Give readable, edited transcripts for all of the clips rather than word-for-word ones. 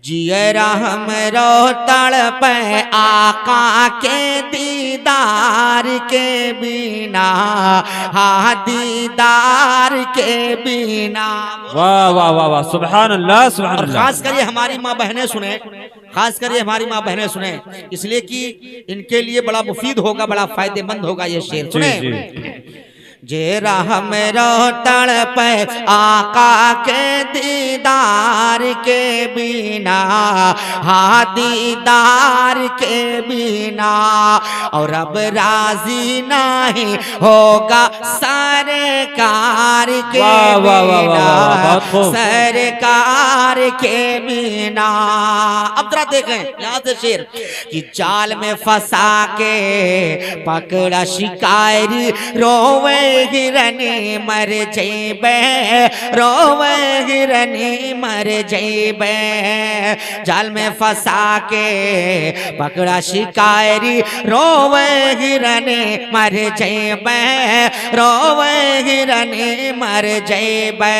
जियरा हमरो तड़पे आका के दीदार के बिना, हाँ दीदार के बिना। वाह वाह वाह वाह, सुभान अल्लाह सुभान अल्लाह। खास कर ये हमारी माँ बहनें सुने, खास कर ये हमारी माँ बहनें सुने, इसलिए कि इनके लिए बड़ा मुफीद होगा, बड़ा फायदेमंद होगा ये शेर। सुने, जेरा हमरो तड़पे आका के दीदार के बिना, हाँ दीदार के बिना। और अब राजी नहीं होगा सरकार के बिना, सरकार के बिना। अब जरा देखें यहाँ से शेर कि जाल में फंसा के पकड़ा शिकारी, रोवे हिरनी मर जैबे, रोवे हिरनी मर जैबे। जाल में फंसा के पकड़ा शिकारी, रोवे हिरनी मर जैबे, रोवे हिरनी मर जैबे।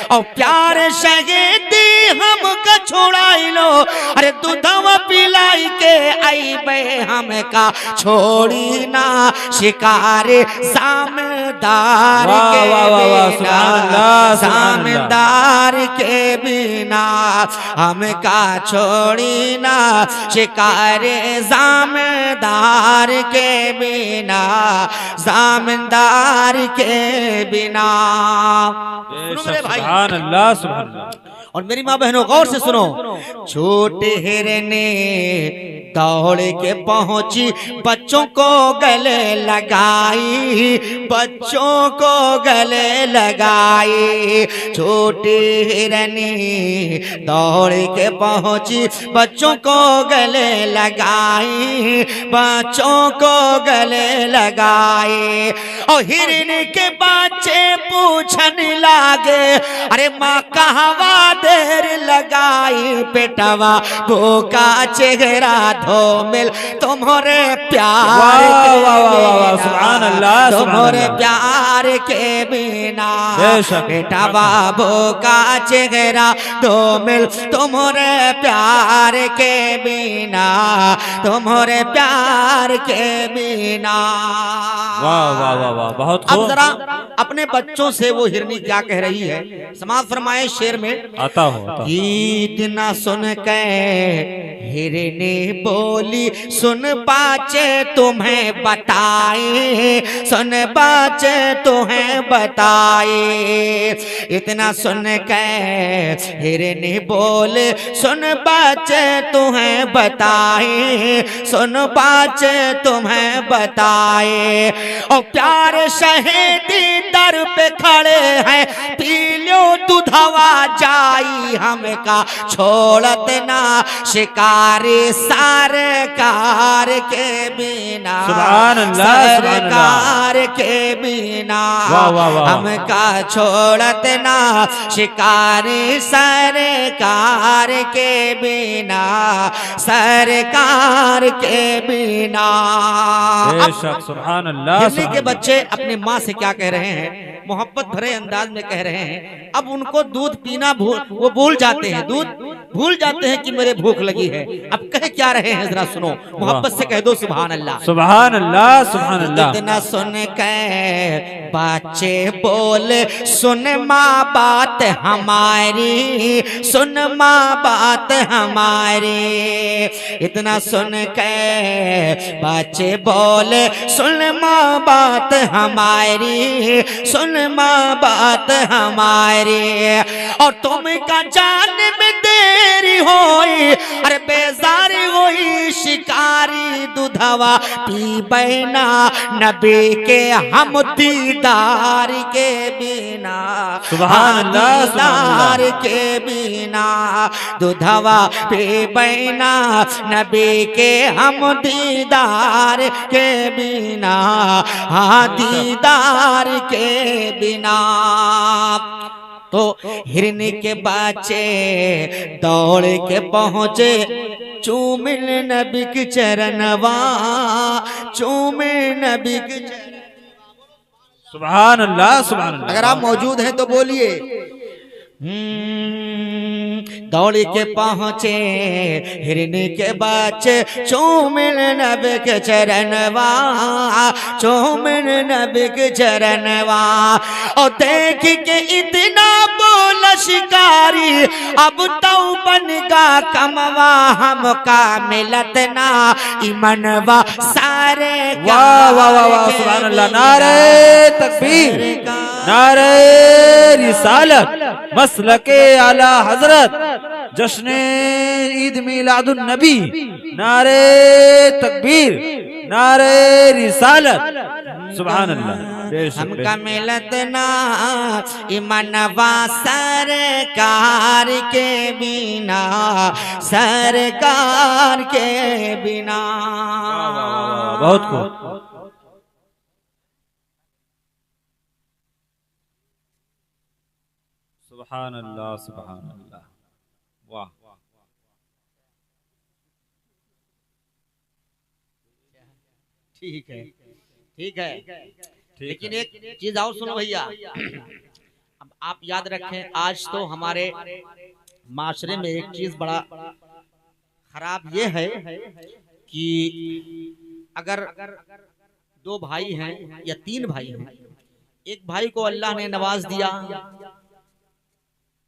और प्यार शहीदी हमका छोड़ाई लो, अरे दूधवा पिलाई के आईबे, हमका छोड़ी ना शिकारी सामदार के बिना, सामदार के बिना। हमका छोड़ी ना शिकारी सामदार के बिना, सामदार के बिना। सुभान अल्लाह सुभान अल्लाह। और मेरी माँ बहनों गौर से सुनो, छोटे हिरने दौड़ के पहुंची, बच्चों को गले लगाई, बच्चों को गले लगाई। छोटी हिरनी दौड़ के पहुंची, बच्चों को गले लगाई, बच्चों को गले लगाई। और हिरन के बच्चे पूछन लागे, अरे माँ कहवा देर लगाई, पेटवा भूखा चेहरा धूमिल तुम्हारे प्यार के बिना, सुभान अल्लाह, तुम्हारे प्यार के बिना। पेटवा भूखा चेहरा धूमिल तुम्हारे प्यार के बिना, तुम्हारे प्यार के बिना। वाह वाह वाह वाह, बहुत खूब। अब जरा अपने बच्चों से वो हिरनी क्या कह रही है, समाज फरमाए शेर में आता हो। इतना सुन के हिरनी बोली, सुन बाचे तुम्हें बताए, सुन बाचे तुम्हें बताए। इतना सुन के हिरनी बोले, सुन बाचे तुम्हें बताए, सुन बाचे तुम्हें बताए। और प्यार शहीदी दर पे खड़े हैं, पी लो दूधवा जाई, हमका छोड़त ना शिकारी सरकार के बिना, सरकार के बिना। हमका छोड़त ना शिकारी सरकार के बिना, सरकार के बिना। सुभान अल्लाह। हिरनी के बच्चे अपने माँ से क्या कह रहे हैं, मोहब्बत भरे अंदाज में कह रहे हैं। अब उनको दूध पीना वो भूल जाते हैं, दूध भूल जाते हैं कि मेरे भूख लगी है। अब कह क्या रहे हैं जरा सुनो, मोहब्बत से कह दो सुभान अल्लाह, सुभान अल्लाह सुभान अल्लाह। इतना सुन के बच्चे बोले, सुन माँ बात हमारी, सुन माँ बात हमारी। इतना सुन के बच्चे बोले, सुन माँ बात हमारी, सुन माँ बात हमारी। और तुम का जान में देरी होई, अरे बेजारी होई शिकारी, दूधवा पी बैना नबी के हम दीदार के बिना, सुभान अल्लाह, दीदार के बिना। दूधवा पी बैना नबी के हम दीदार के बिना, हाँ दीदार के बिना। तो हिरनी के बच्चे दौड़ के पहुंचे, चूमिल नबी के चरणवा, चूमिल नबी के। सुभान अल्लाह सुभान अल्लाह। अगर आप मौजूद हैं तो बोलिए, दौड़ के पहुँचे हिरन के बच्चे चूमिन नबी के चरणवा, चूमिन नबी के चरणवा। और देख के इतना बोला शिकारी अब तो बनगा कमवा हमका मिलत ना इमनवा सारे। वाह वाह वाह वाह सुभान अल्लाह। नारे तकबीर, नारे रिसालत, मसलके आला हजरत, जश्न ईद मिलादुन नबी। नारे तकबीर, नारे रिसालत, सुभान अल्लाह। हमका मिलत ना इमनवा सरकार के बिना, सरकार के बिना। बहुत खूब। सुभान अल्लाह, सुभान अल्लाह, वाह। ठीक है, ठीक है, लेकिन एक चीज और सुनो भैया। अब आप याद रखें, आज तो हमारे माशरे में एक चीज बड़ा खराब ये है कि अगर दो भाई हैं या तीन भाई हैं, एक भाई को अल्लाह ने नवाज दिया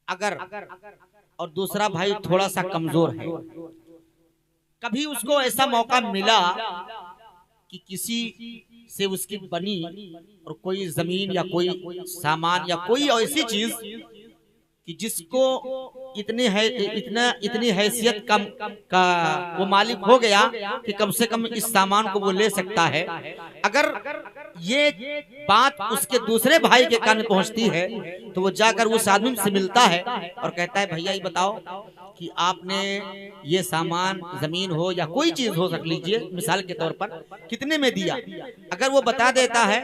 अगर, और दूसरा भाई थोड़ा सा कमजोर है, कभी उसको ऐसा मौका मिला कि किसी से उसकी बनी और कोई जमीन या कोई सामान या कोई ऐसी चीज कि जिसको इतनी हैसियत का वो मालिक हो गया कि कम से कम इस सामान को वो ले सकता है। अगर ये बात उसके दूसरे भाई के कान में पहुंचती है तो वो जाकर उस आदमी से मिलता है और कहता है भैया ये बताओ कि आपने ये सामान, जमीन हो या कोई चीज हो सक लीजिए मिसाल के तौर पर, कितने में दिया। अगर वो बता देता है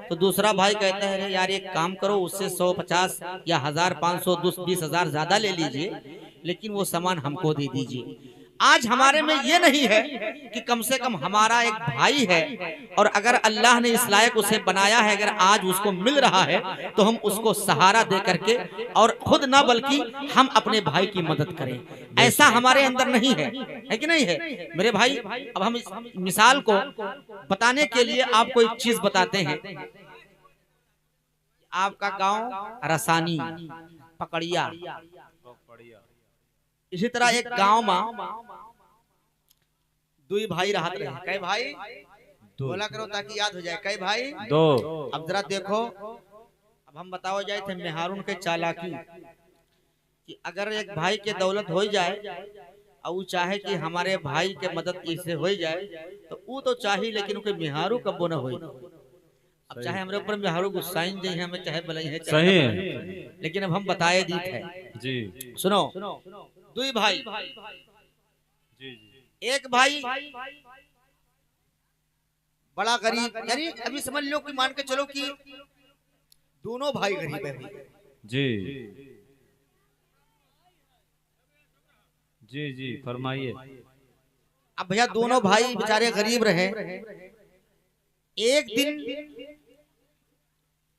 तो दूसरा भाई कहता है अरे यार एक काम करो, उससे 150 या 1500 20,000 ज्यादा ले लीजिए, लेकिन वो सामान हमको दे दीजिए। आज हमारे में ये नहीं है कि कम से कम हमारा एक भाई है और अगर अल्लाह ने इस लायक उसे बनाया है, अगर आज उसको मिल रहा है तो हम उसको सहारा दे करके और खुद ना बल्कि हम अपने भाई की मदद करें। ऐसा हमारे अंदर नहीं है कि नहीं है मेरे भाई। अब हम इस मिसाल को बताने के लिए आपको एक चीज बताते हैं। आपका गांव रसानी पकड़िया, इसी तरह एक गांव में दुई भाई रहते रहे। कई भाई बोला करो ताकि याद हो जाए। कई भाई दो। अब जरा देखो, अब हम बताओ जाए थे मेहारून के चालाकी कि अगर एक भाई के दौलत हो जाए और वो चाहे कि हमारे भाई के मदद इससे हो जाए तो वो तो चाहिए, लेकिन उनके मेहारू कब्बो न हो। अब चाहे हमारे ऊपर मेहारू गुस्साइन दे हमें, चाहे भले है, सही है, लेकिन अब हम बताए दी थे जी। सुनो, दुई भाई, जी जी। एक भाई बड़ा गरीब, यानी अभी समझ लो कि मान के चलो कि दोनों भाई गरीब है जी जी जी, फरमाइए। अब भैया दोनों भाई बेचारे गरीब रहे। एक दिन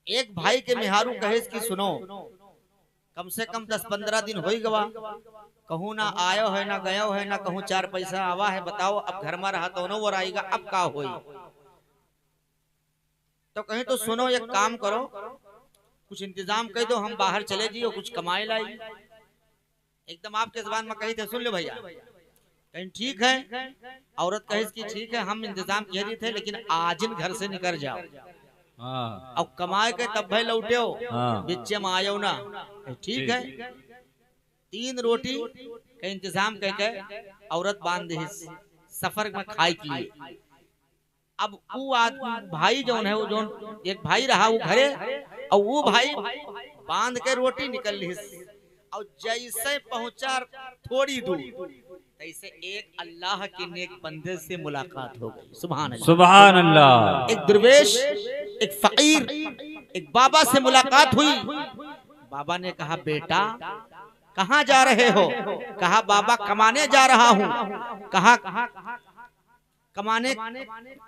एक भाई के मेहारू कहे कि सुनो, कम से कम 10-15 दिन हो गवा, कहूँ ना आयो है ना गयो है ना कहूँ 4 पैसा आवा है, बताओ अब घर में रहा तो न वो आएगा, अब का होई। तो कहीं तो सुनो एक काम करो, कुछ इंतजाम कर दो, हम बाहर चले जियो कुछ कमाए लाई। एकदम आपके जबान में कही थे, सुन लो भैया। कहीं ठीक है, औरत कहे कि ठीक है हम इंतजाम किए दी थे, लेकिन आज इन घर से निकल जाओ। हाँ। अब कमाए के तब भाई लौटे हो, हाँ। बिच्चे में आयो ना, ठीक है। 3 रोटी का इंतजाम करके औरत बांध दी सफर में खाए के लिए। अब वो आदमी भाई जो है, वो जो एक भाई रहा वो घरे, और वो भाई बांध के रोटी निकल ली, और जैसे पहुंचा थोड़ी दूर तैसे एक अल्लाह के नेक बंदे से मुलाकात हो गई। सुभान अल्लाह, सुभान अल्लाह। एक दरवेश, एक फकीर, एक बाबा से मुलाकात हुई। बाबा ने कहा बेटा कहाँ जा रहे हो? कहा बाबा कमाने जा रहा हूँ। कहा कमाने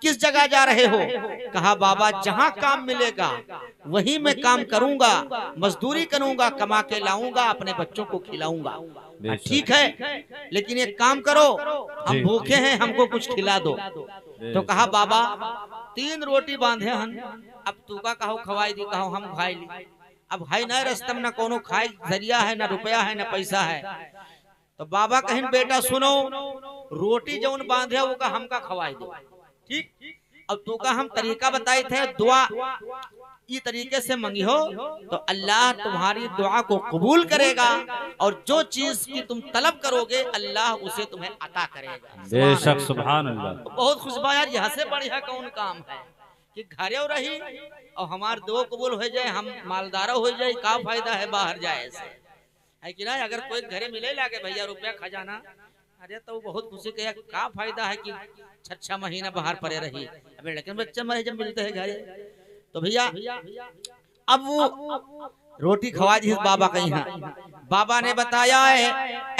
किस जगह जा रहे हो? कहा बाबा जहां काम मिलेगा वहीं मैं काम करूंगा, मजदूरी करूंगा, कमा के लाऊंगा, अपने बच्चों को खिलाऊंगा। ठीक है, लेकिन एक काम करो, हम भूखे हैं, हमको कुछ खिला दो। तो कहा बाबा 3 रोटी बांधे हम, अब तू का कहो खवाई दी, कहो हम खाई ली। अब है ना रस्तम, ना कोनो खाए जरिया है, ना रुपया है, ना पैसा है। तो बाबा कहें बेटा सुनो, रोटी जौन बांधे वो का हमका खवाई दो, ठीक। अब तू का हम तरीका बताए थे, दुआ ये तरीके से मंगी हो तो अल्लाह तुम्हारी दुआ को कबूल करेगा, और जो चीज की तुम तलब करोगे अल्लाह उसे तुम्हें अता करेगा। बेशक सुभान अल्लाह। बहुत खुशबा यार, यहाँ से बढ़िया कौन काम है कि घरे रही और हमार दुआ कबूल हो जाए, हम मालदारा हो जाए, का फायदा है बाहर जाए से, है कि ना। अगर कोई घरे मिले लागे भैया रुपया खजाना, अरे तो बहुत खुशी के का फायदा है कि 6 महीना बाहर पड़े रही, अबे लेकिन बच्चे मरे जब मिलते हैं घरे। तो भैया अब वो रोटी खवा दी बाबा के यहाँ। बाबा ने बताया है,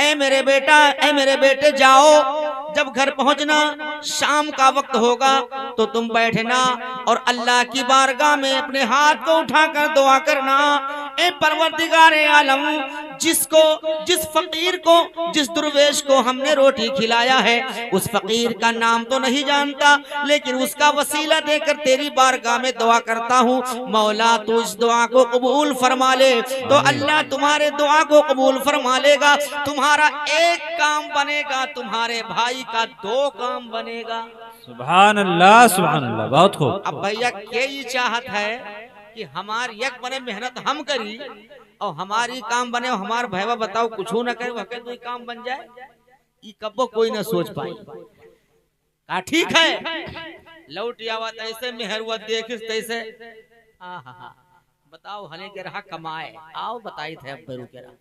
ए मेरे बेटा, ए मेरे बेटे जाओ, जब घर पहुंचना शाम का वक्त होगा तो तुम बैठना और अल्लाह की बारगाह में अपने हाथ को उठाकर दुआ करना, ए परवरदिगारे आलम, जिस फकीर को, जिस दुर्वेश को हमने रोटी खिलाया है, उस फकीर का नाम तो नहीं जानता, लेकिन उसका वसीला देकर तेरी बारगाह में दुआ करता हूँ, मौला तू इस दुआ को कबूल फरमा ले। तो अल्लाह तुम्हारे दुआ को कबूल फरमा लेगा, तुम्हारा एक काम बनेगा, तुम्हारे भाई का 2 काम बनेगा। सुभान अल्लाह, सुभान अल्लाह, बहुत खूब। अब भैया यही चाहत है कि हमार एक बने मेहनत हम करी और हमारी काम बने, और हमार भैया बताओ कुछ न करे वह तो काम बन जाए, ये कब्बो कोई न सोच पाई। का ठीक है, लौट आवा तैसे मेहरुआ देखिस तैसे, बताओ हने के रहा कमाए, आओ बताई थे अब बेरू के रहा,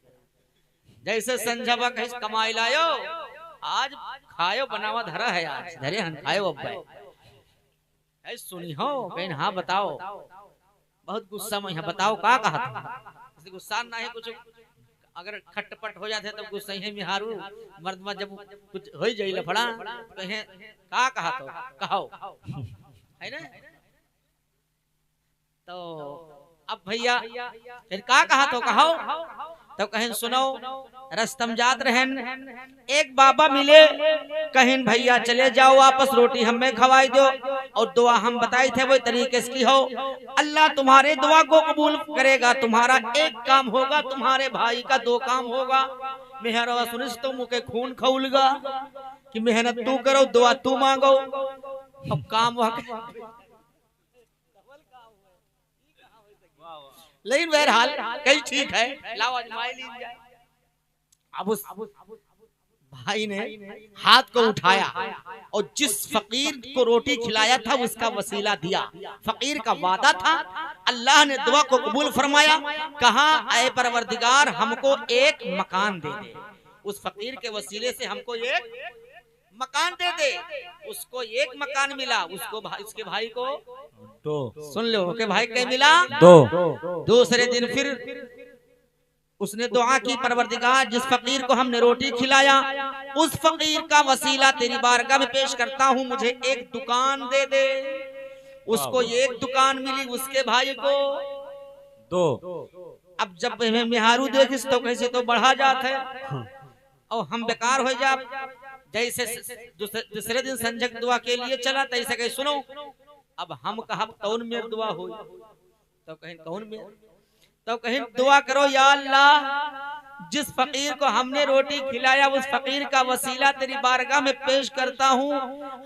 जैसे संजबा कहिस कमाई लायो, आज खायो बनावा धरा है, आज धरे हन खायो अब भाई सुनी हो कहीं। हाँ बताओ, बहुत गुस्सा में यहाँ बताओ का कहा था, गुस्सा ना है कुछ, अगर खटपट हो जाते तो गुस्सा ही मिहारू, मर्द में जब कुछ हो जाए लफड़ा कहे का कहा तो कहो, है ना। तो अब भैया फिर का कहा तो कहो, तो कहें सुनो, रस्तम जात रहन, एक बाबा मिले, कहें भैया चले जाओ वापस, रोटी हमें खवाई दो, और दुआ हम बताए थे वही तरीके से की हो, अल्लाह तुम्हारे दुआ को कबूल करेगा, तुम्हारा एक काम होगा, तुम्हारे भाई का 2 काम होगा। मेहरवा सुनिस तो मुके खून खौलगा कि मेहनत तू करो, दुआ तू मांगो, अब काम लेकिन बहरहाल कहीं ठीक है, लाओ आजमाई लीजिए। अब उस भाई ने हाथ को उठाया और जिस फकीर को रोटी खिलाया था उसका वसीला दिया, फकीर का वादा था, अल्लाह ने दुआ को कबूल फरमाया, कहा ऐ परवरदिगार हमको एक मकान दे दे, उस फकीर के वसीले से हमको एक मकान दे दे। उसको एक मकान मिला, उसको उसके भाई को 2, सुन लो के भाई के मिला 2। दूसरे दिन फिर उसने दुआ की, परवरदिगार जिस फकीर को हमने रोटी खिलाया उस फकीर का वसीला तेरी बारगाह में पेश करता हूँ, मुझे एक दुकान दे दे। उसको एक दुकान मिली, उसके भाई को 2। अब जब मेहारू देखिस तो कैसे तो बढ़ा जाता है और हम बेकार हो जा। जैसे दूसरे दिन संजक दुआ के लिए चला, तैसे कहे सुनो अब हम कहा कौन में दुआ हो, तो कहें कौन में, तो कहें दुआ करो या अल्लाह जिस फकीर को हमने रोटी खिलाया उस फकीर का वसीला तेरी बारगाह में पेश करता हूँ,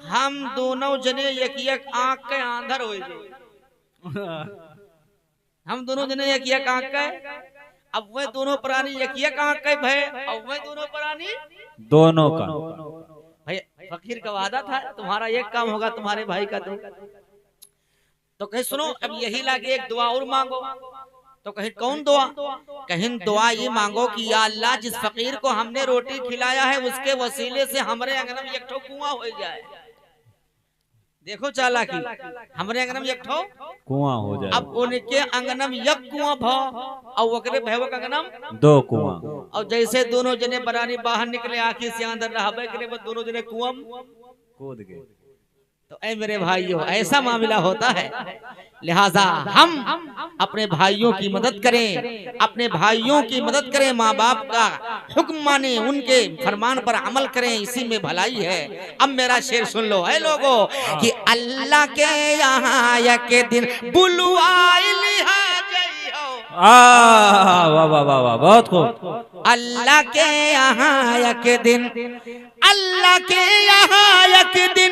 हम दोनों जने एक आंख के आंधर हो गए। हम दोनों जने एक आंख के, अब वह दोनों प्राणी एक आंख के भय, अब वह दोनों प्राणी दोनों का भाई फकीर का वादा था तुम्हारा एक काम होगा, तुम्हारे भाई का 2। तो कहे सुनो अब यही लागे एक दुआ और मांगो, तो कहे कौन दुआ, कहें दुआ ये मांगो कि या अल्लाह जिस फकीर को हमने रोटी खिलाया है उसके वसीले से हमारे अंगना में एक ठो कुआं हो जाए। देखो चालाकी, हमारे अंगना में एक ठो कुआं हो जाए, अब उनके अंगना में एक कुआं भ और ओकरे भैया के अंगना में 2 कुआं, और जैसे दोनों जने बरानी बाहर निकले आखिर से अंदर रहबे करे, वो दोनों जने कुआं कूद गए। तो ऐ मेरे भाइयों ऐसा मामला होता है, लिहाजा हम अपने भाइयों की मदद करें, अपने भाइयों की मदद करें, माँ बाप का हुक्म माने, उनके फरमान पर अमल करें, इसी में भलाई है। अब मेरा शेर सुन लो है लोगों कि अल्लाह के यहाँ एक दिन बुलवाई वाह वाह वाह वाह, बहुत खूब। अल्लाह के यहाँ एक दिन, अल्लाह के यहाँ एक दिन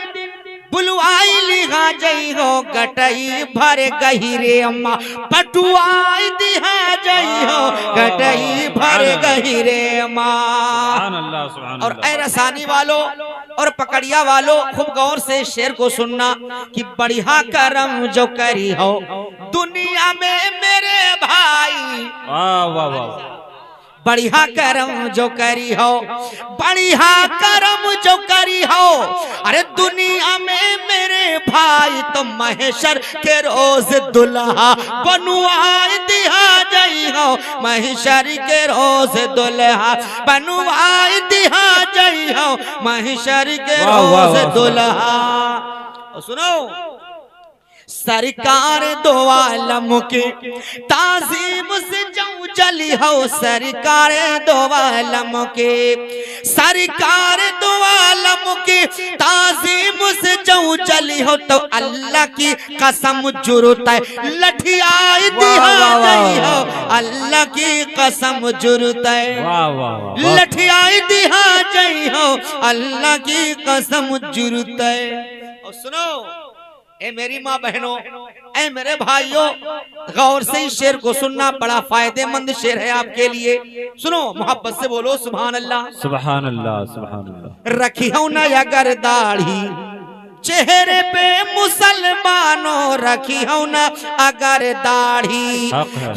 बुलवाई लिहा जई हो, गटई भर गहिरे अम्मा पटुआई दिहा जई हो, गटई भर गहिरे अम्मा। और ऐ रसानी वालों और पकड़िया वालों खूब गौर से शेर को सुनना कि बढ़िया करम जो करी हो दुनिया में मेरे भाई, वाह वाह वाह, बढ़िया करम जो करी हो, बढ़िया करम जो करी हो, अरे दुनिया में मेरे भाई तो महेशर के रोज दुल्हा बनवाई दिया जई हो, महेशर के रोज दुल्हा बनवाई दिया जई हो, महेशर के रोज दुल्हा। सुनो सरकार दो आलम के ताजीम से जाऊं चली हो, सरकार दो आलम के, सरकार दो आलम के ताजीम से जाऊं चली हो, तो अल्लाह की कसम जुर्त है लठियाई दिया गई हो, अल्लाह की कसम जुर्त है लठियाई दिया गई हो, अल्लाह की कसम जुर्त है। और सुनो ए मेरी माँ बहनों, ए मेरे भाइयों, गौर से इस शेर को सुनना, बड़ा फायदेमंद शेर है आपके लिए। सुनो मोहब्बत से बोलो सुभान अल्लाह, सुभान अल्लाह, सुभान अल्लाह। रखी हो न अगर दाढ़ी चेहरे पे मुसलमानों, रखी हो न अगर दाढ़ी,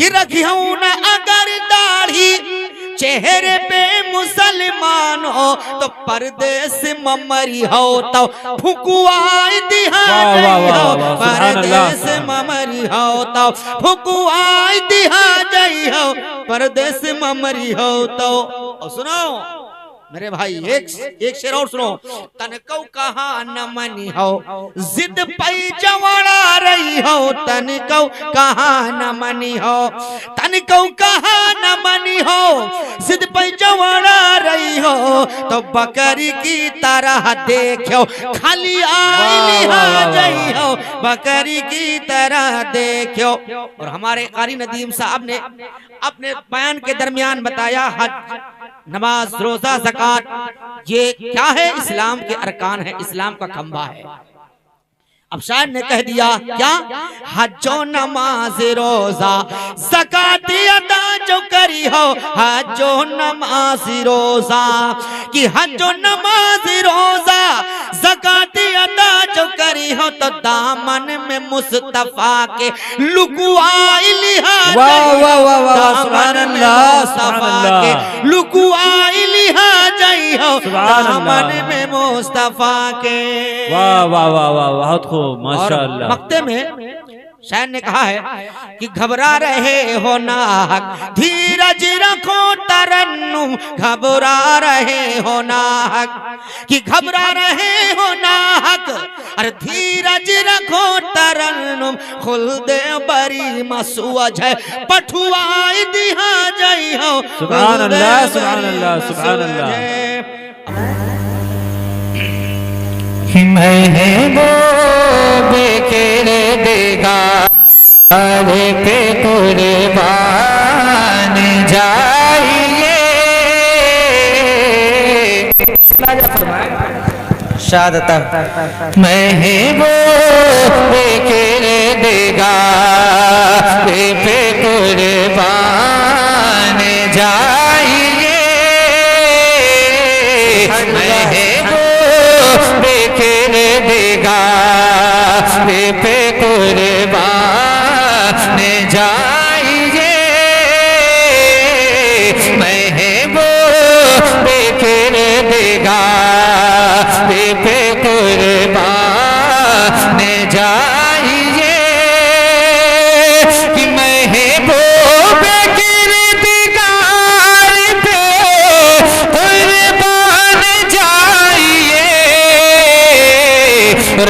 ये रखी हो न अगर दाढ़ी चेहरे पे मुसलमान हो, तो परदेश ममरी हो तो फुकुआई दिहा जई हो, परदेश ममरी हो तो फुकुआई दिहा जई हो, परदेश ममरी हो तो। और सुनो मेरे भाई एक शेर और सुनो, तनको कहा न मनी हो जिद पई जवाड़ा रही हो, तनको कहा न मनी हो, तनको कहा न मनी हो जिद पई जवाड़ा रही हो, तो बकरी की तरह देखो खाली आई लिहा जई हो, बकरी की तरह देखो। और हमारे कारी नदीम साहब ने अपने बयान के दरमियान बताया हज नमाज रोजा ज़कात ये क्या है, इस्लाम के अरकान है, इस्लाम का खंबा है। अब शायर ने कह दिया क्या, हज्जो नमाज रोजा ज़कात अदा जो करी हो, हज्जो नमाज रोजा कि हज्जो नमाज रोजा ज़कात अदा जो करी हो, तो दामन में मुस्तफा के लुकुआई लिहा जई हो, दामन में मुस्तफा के लुकुआई लिहा जई हो, दामन में मुस्तफा के। वाह वाह वाह वाह, बहुत खूब माशाअल्लाह। मक्ते में शायर ने कहा है कि घबरा रहे हो नाहक धीरज रखो तरन्नुम, घबरा रहे हो नाहक कि घबरा रहे हो नाहक, अरे धीरज रखो तरन्नुम, खुल्दे बरी मसूअज है पठुआई दिहा जई हो। सुभान अल्लाह, सुभान अल्लाह, सुभान अल्लाह। महबूब बेकेरे देगा अरे पे कुर्बान जाइए, शादता महबूब बेकेरे देगा पे कुर्बान जाइए, देगा पे कुर्बान जाइए, महबूब बेकर देगा पे कुर्बान जाइए, कि महबूब बेकर देगा पे कुर्बान जाइए, और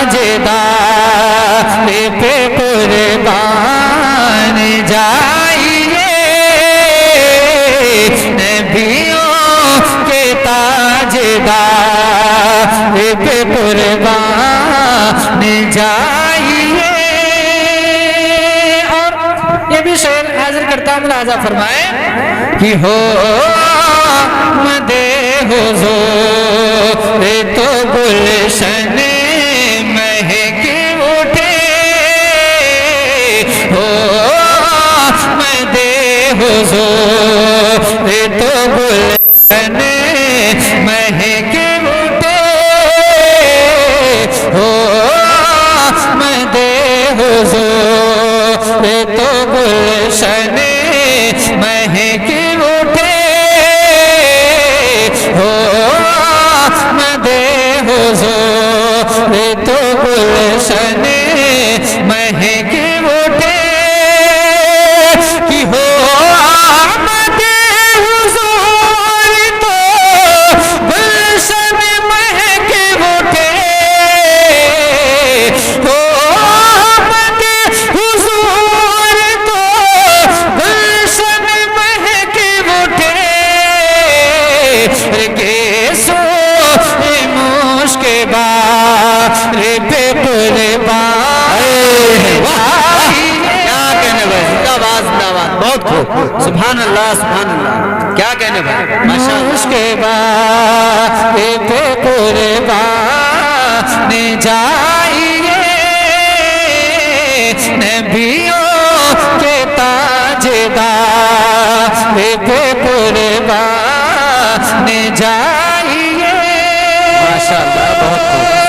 ताजदार पे कुर्बान जाइए, नबियों के ताजदार पे कुर्बान जाइए। और ये भी शेर हाजिर करता हूं, मुलाजा फरमाए कि हो मदे हुजूर तो गुलशन महक उठे, हो मदे हुजूर तो गुलशन महक उठे, हो मदे हुजूर तो गुलशन महक उठे, हो मदे हुजूर तो गुलशन महक उठे, कि हो मदे हुजूर तो गुलशन महक उठे, हो मदे हुजूर तो गुलशन महक उठे, सो मुश्के बार पे कुर्बान। क्या कहने भाई, जिंदाबाद जिंदाबाद, बहुत खूब, सुभान अल्लाह सुभान अल्लाह, क्या कहने भाई, माशाअल्लाह। मुश्के बार पे कुर्बान जाइए, नबियों के ताजदार पे कुर्बान जाइए। माशाअल्लाह बहुत खूब।